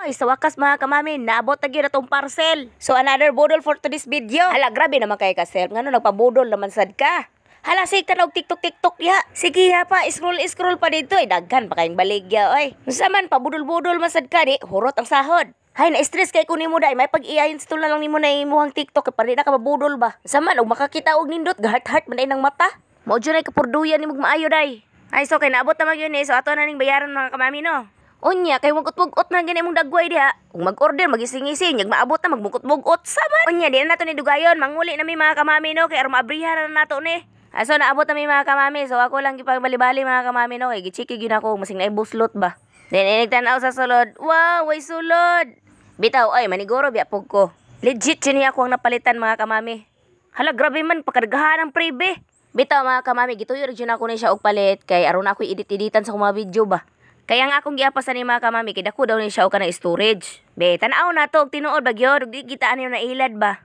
Ay, sa wakas mga kamami, naabot na gyud atong parcel. So another budol for today's video. Hala, grabe naman kay ka-self. Ngano nagpabudol naman sad ka? Hala, sig tanaw TikTok ya. Sige ha pa, scroll pa dito. Daghan pa kayong baligya, oy. Unsa man pabudol-budol masad ka di, hurot ang sahod. Hay, na-stress kay kunin mo dai, may pag-iyayin sa lang nimo na imuhang TikTok kay pari na ka mabudol ba. Unsa man og makakita og nindot, heart man ay nang mata. Mao jud ay kapurduyan nimo maayo dai. Ay, so kay naabot na yun so ato na ning bayaran mga kamami no. Unya, kay mugot-mugot na gani mong dagway diha. Kung mag-order, magising-ising, maabot na magmugot-mugot. Saman! Unya, di na nato ni dugayon. Manguli na mi mga kamami, no? Kaya abrihan na nato ni. So, naabot na mi mga kamami. So, ako lang ipagbali-bali mga kamami, no? Kaya gichiki yun ako. Masing na ibuslot ba? Then, inigtanaw sa sulod. Wow, way sulod! Bitaw, ay, maniguro, biapog ko. Legit yun niya ako ang napalitan mga kamami. Hala, grabe man, pakargahan ng prebe. Bitaw mga kamami, gituyo rin ako na siya og palit. Kay aron ako edit-editan sa mga video ba? Kaya nga akong giapasan ni mga kamami, kay dako daw ni siya o ka ng storage. Be, tanaw na to, tinuod bagyo, di gitaan niyo na ilad ba?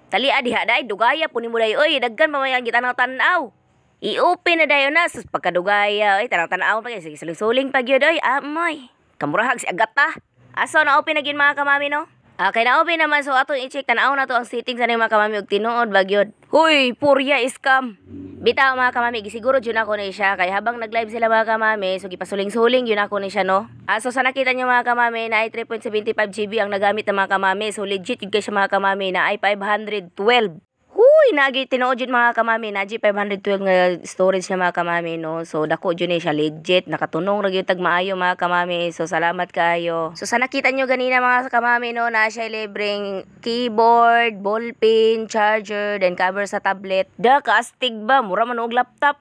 Tali diha day, dugaya po ni mo day, oy, daggan pa may ang gitanaw-tanaw. I-open na dayo na, sus pagkadugaya, oy, tanaw-tanaw pa kayo, sige suling-suling pagyo day, amoy. Kamurahag si agata. Aso na open na gin mga kamami no? Kay na-open naman, so ato i-check, tanaw na to ang settings sa mga kamami og tinuod bagyo. Huy, purya scam. Bitaw mga kamami, gisiguro yun ako ni siya. Kaya habang nag-live sila mga kamami, so gipasuling-suling yun ako ni siya, no? So sa nakita nyo mga kamami, na ay 3.75 GB ang nagamit ng mga kamami. So legit yun kayo siya mga kamami, na ay 512. Huy, nagi tinuod yun mga kamami, na 512 nga storage na mga kamami, no? So dako yun siya legit, nakatunong rin yung tagmaayo mga kamami. So salamat kayo. So sa nakita nyo ganina mga kamami, no, na siya libreng keyboard, ballpen, charger, then cover sa tablet. Da, kaastig ba? Mura man og laptop.